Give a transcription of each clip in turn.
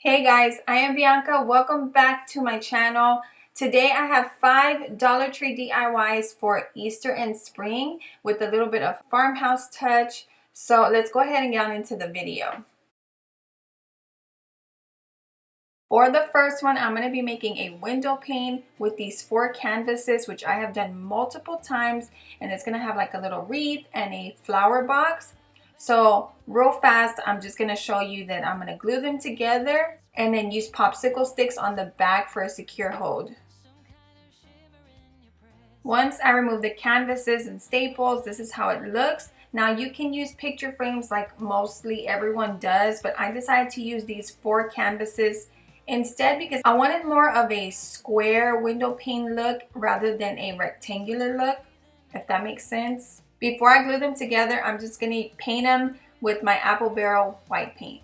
Hey guys, I am Bianca. Welcome back to my channel. Today I have 5 Dollar Tree DIYs for Easter and spring with a little bit of farmhouse touch. So let's go ahead and get on into the video. For the first one, I'm going to be making a window pane with these 4 canvases, which I have done multiple times, and it's going to have like a little wreath and a flower box. So real fast, I'm just going to show you that I'm going to glue them together and then use popsicle sticks on the back for a secure hold. Once I remove the canvases and staples, this is how it looks. Now you can use picture frames like mostly everyone does, but I decided to use these 4 canvases instead because I wanted more of a square window pane look rather than a rectangular look, if that makes sense. Before I glue them together, I'm just going to paint them with my apple barrel white paint.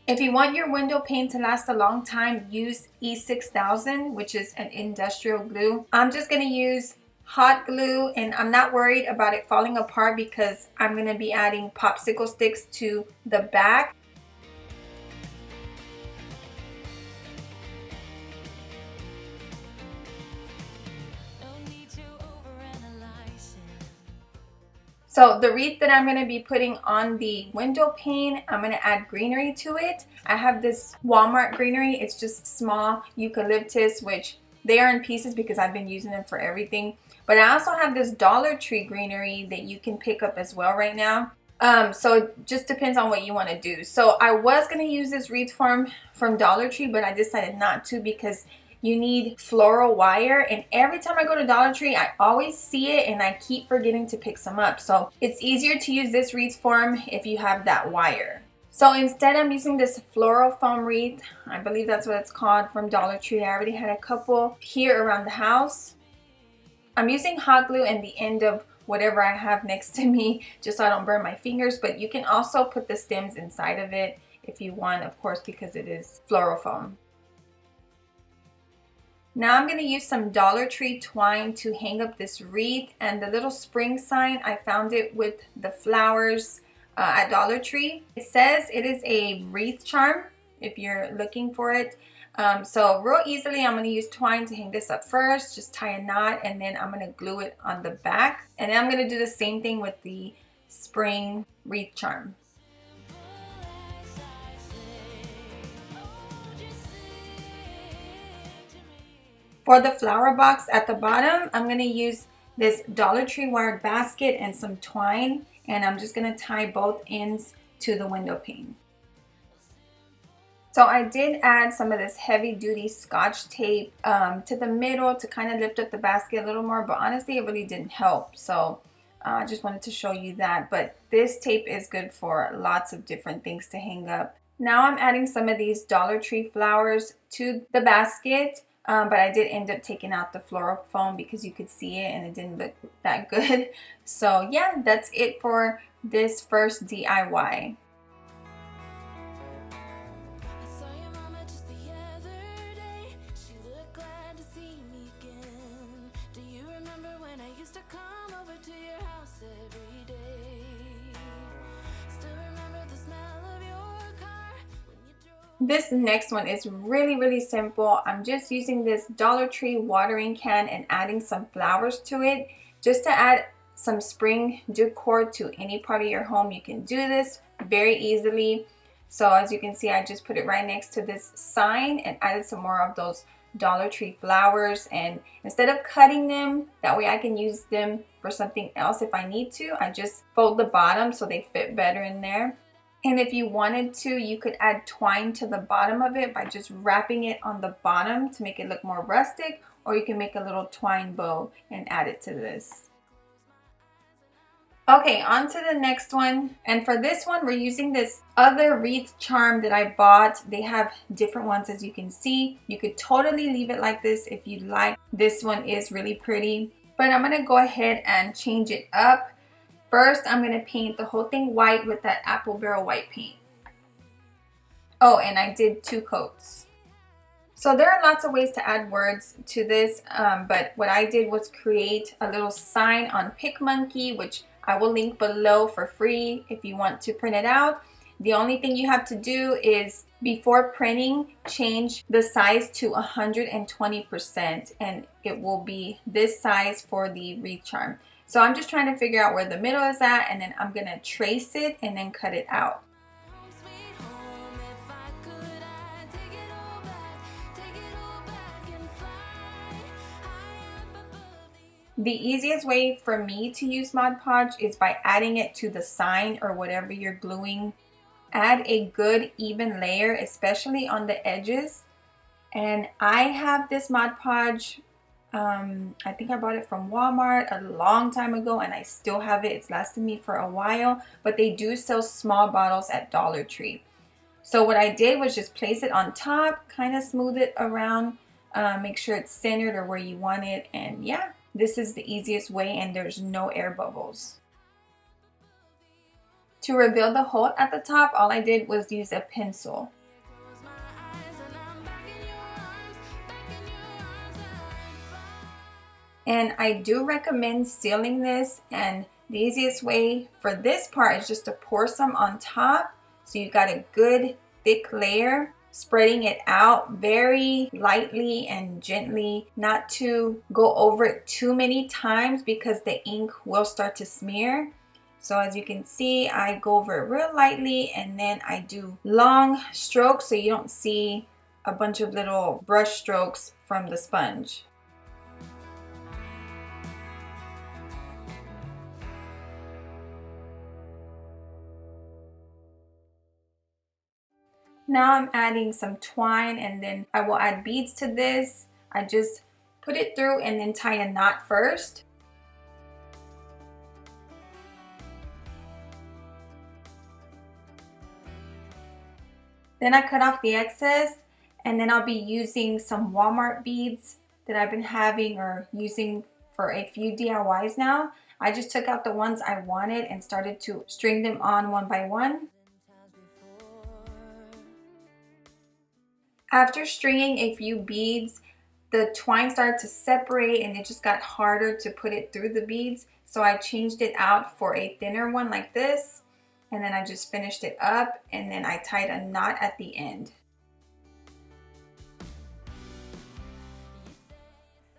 If you want your window pane to last a long time, use E6000, which is an industrial glue. I'm just going to use hot glue, and I'm not worried about it falling apart because I'm going to be adding popsicle sticks to the back. So the wreath that I'm going to be putting on the window pane, I'm going to add greenery to it. I have this Walmart greenery. It's just small eucalyptus, which they are in pieces because I've been using them for everything. But I also have this Dollar Tree greenery that you can pick up as well right now. So it just depends on what you want to do. So I was going to use this wreath form from Dollar Tree, but I decided not to because you need floral wire, and every time I go to Dollar Tree I always see it and I keep forgetting to pick some up. So it's easier to use this wreath form if you have that wire. So instead I'm using this floral foam wreath. I believe that's what it's called, from Dollar Tree. I already had a couple here around the house. I'm using hot glue in the end of whatever I have next to me just so I don't burn my fingers, but you can also put the stems inside of it if you want, of course, because it is floral foam. Now I'm going to use some Dollar Tree twine to hang up this wreath, and the little spring sign, I found it with the flowers at Dollar Tree. It says it is a wreath charm if you're looking for it. So real easily I'm going to use twine to hang this up first, just tie a knot, and then I'm going to glue it on the back. And then I'm going to do the same thing with the spring wreath charm. For the flower box at the bottom, I'm going to use this Dollar Tree wired basket and some twine, and I'm just going to tie both ends to the window pane. So I did add some of this heavy duty Scotch tape to the middle to kind of lift up the basket a little more, but honestly it really didn't help. So I just wanted to show you that. But this tape is good for lots of different things to hang up. Now I'm adding some of these Dollar Tree flowers to the basket. But I did end up taking out the floral foam because you could see it and it didn't look that good. So yeah, that's it for this first DIY. This next one is really simple. I'm just using this Dollar Tree watering can and adding some flowers to it just to add some spring decor to any part of your home. You can do this very easily. So as you can see, I just put it right next to this sign and added some more of those Dollar Tree flowers. And instead of cutting them, that way I can use them for something else if I need to. I just fold the bottom so they fit better in there. And if you wanted to, you could add twine to the bottom of it by just wrapping it on the bottom to make it look more rustic, or you can make a little twine bow and add it to this. Okay, on to the next one. And for this one, we're using this other wreath charm that I bought. They have different ones, as you can see. You could totally leave it like this if you like. This one is really pretty, but I'm gonna go ahead and change it up. First, I'm going to paint the whole thing white with that apple barrel white paint. Oh, and I did 2 coats. So there are lots of ways to add words to this, but what I did was create a little sign on PicMonkey, which I will link below for free if you want to print it out. The only thing you have to do is before printing, change the size to 120% and it will be this size for the Wreath Charm. So I'm just trying to figure out where the middle is at, and then I'm gonna trace it and then cut it out. The easiest way for me to use Mod Podge is by adding it to the sign or whatever you're gluing. Add a good even layer, especially on the edges. And I have this Mod Podge, I think I bought it from Walmart a long time ago and I still have it. It's lasted me for a while, but they do sell small bottles at Dollar Tree. So what I did was just place it on top, kind of smooth it around, make sure it's centered or where you want it, and yeah. This is the easiest way and there's no air bubbles. To reveal the hole at the top, all I did was use a pencil. And I do recommend sealing this, and the easiest way for this part is just to pour some on top so you got a good thick layer. Spreading it out very lightly and gently, not to go over it too many times because the ink will start to smear. So as you can see, I go over it real lightly and then I do long strokes so you don't see a bunch of little brush strokes from the sponge. Now I'm adding some twine and then I will add beads to this. I just put it through and then tie a knot first. Then I cut off the excess, and then I'll be using some Walmart beads that I've been having or using for a few DIYs now. I just took out the ones I wanted and started to string them on one by one. After stringing a few beads, the twine started to separate and it just got harder to put it through the beads. So I changed it out for a thinner one like this. And then I just finished it up and then I tied a knot at the end.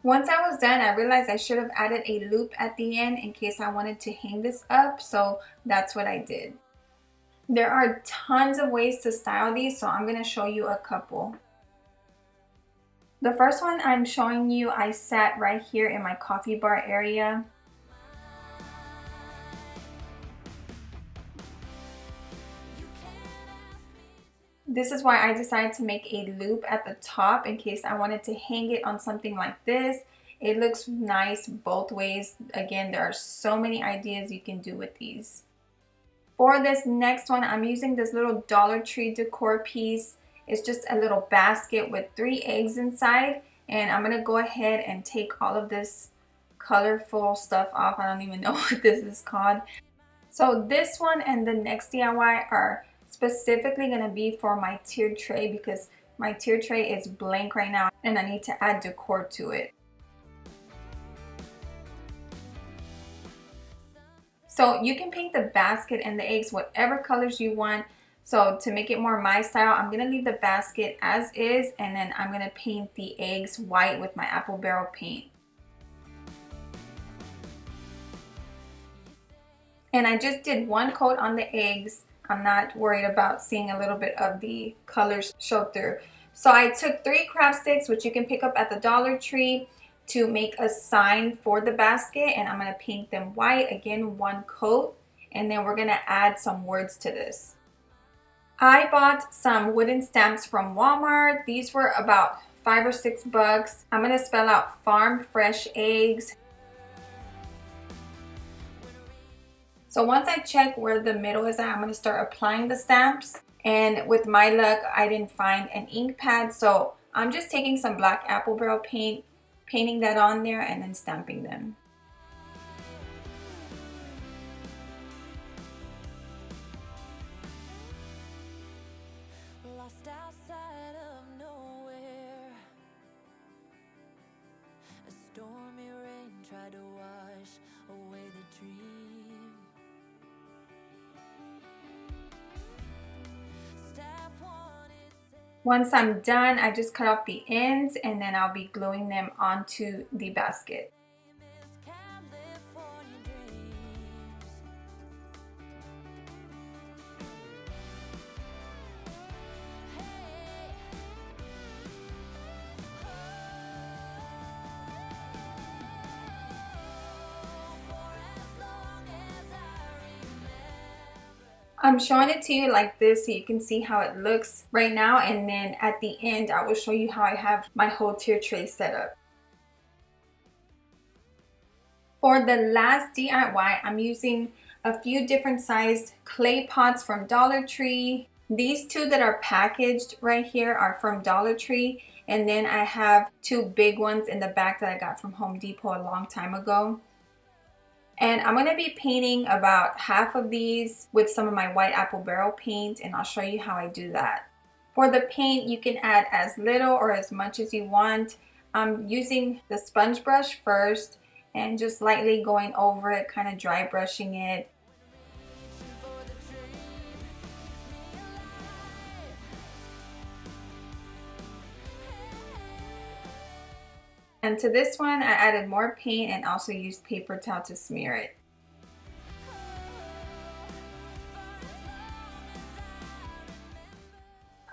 Once I was done, I realized I should have added a loop at the end in case I wanted to hang this up. So that's what I did. There are tons of ways to style these, so I'm going to show you a couple. The first one I'm showing you, I sat right here in my coffee bar area. This is why I decided to make a loop at the top in case I wanted to hang it on something like this. It looks nice both ways. Again, there are so many ideas you can do with these. For this next one, I'm using this little Dollar Tree decor piece. It's just a little basket with 3 eggs inside. And I'm going to go ahead and take all of this colorful stuff off. I don't even know what this is called. So this one and the next DIY are specifically going to be for my tiered tray because my tiered tray is blank right now and I need to add decor to it. So you can paint the basket and the eggs whatever colors you want. So to make it more my style, I'm going to leave the basket as is and then I'm going to paint the eggs white with my apple barrel paint. And I just did one coat on the eggs. I'm not worried about seeing a little bit of the colors show through. So I took 3 craft sticks, which you can pick up at the Dollar Tree, to make a sign for the basket, and I'm going to paint them white, again 1 coat, and then we're going to add some words to this. I bought some wooden stamps from Walmart. These were about $5 or $6. I'm going to spell out farm fresh eggs. So once I check where the middle is at, I'm going to start applying the stamps, and with my luck I didn't find an ink pad, so I'm just taking some black apple barrel paint, painting that on there and then stamping them. Lost outside of nowhere, a stormy rain tried to wash away the dream. Once I'm done, I just cut off the ends and then I'll be gluing them onto the basket. California dreams. I'm showing it to you like this so you can see how it looks right now, and then at the end I will show you how I have my whole tier tray set up. For the last DIY, I'm using a few different sized clay pots from Dollar Tree. These two that are packaged right here are from Dollar Tree, and then I have two big ones in the back that I got from Home Depot a long time ago. And I'm going to be painting about half of these with some of my white apple barrel paint, and I'll show you how I do that. For the paint, you can add as little or as much as you want. I'm using the sponge brush first and just lightly going over it, kind of dry brushing it. And to this one, I added more paint and also used paper towel to smear it.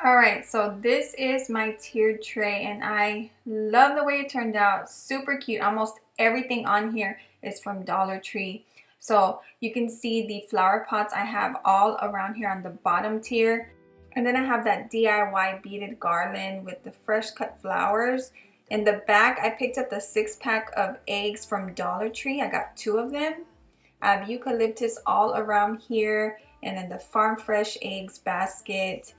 Alright, so this is my tiered tray and I love the way it turned out. Super cute. Almost everything on here is from Dollar Tree. So you can see the flower pots I have all around here on the bottom tier. And then I have that DIY beaded garland with the fresh cut flowers. In the back, I picked up the 6-pack of eggs from Dollar Tree. I got 2 of them. I have eucalyptus all around here, and then the Farm Fresh eggs basket.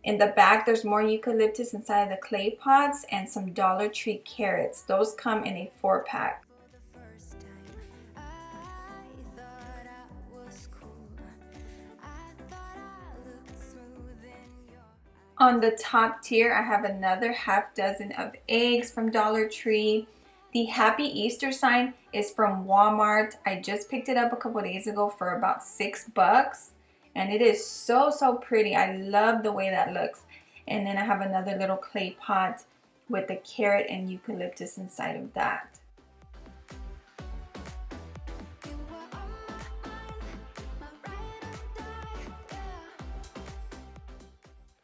In the back, there's more eucalyptus inside of the clay pots and some Dollar Tree carrots. Those come in a 4-pack. On the top tier, I have another half dozen of eggs from Dollar Tree. The Happy Easter sign is from Walmart. I just picked it up a couple days ago for about $6. And it is so pretty. I love the way that looks. And then I have another little clay pot with the carrot and eucalyptus inside of that.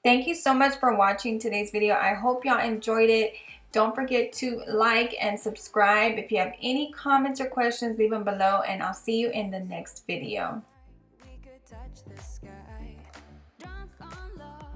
Thank you so much for watching today's video. I hope y'all enjoyed it. Don't forget to like and subscribe. If you have any comments or questions, leave them below, and I'll see you in the next video. We could touch the sky, drunk on love.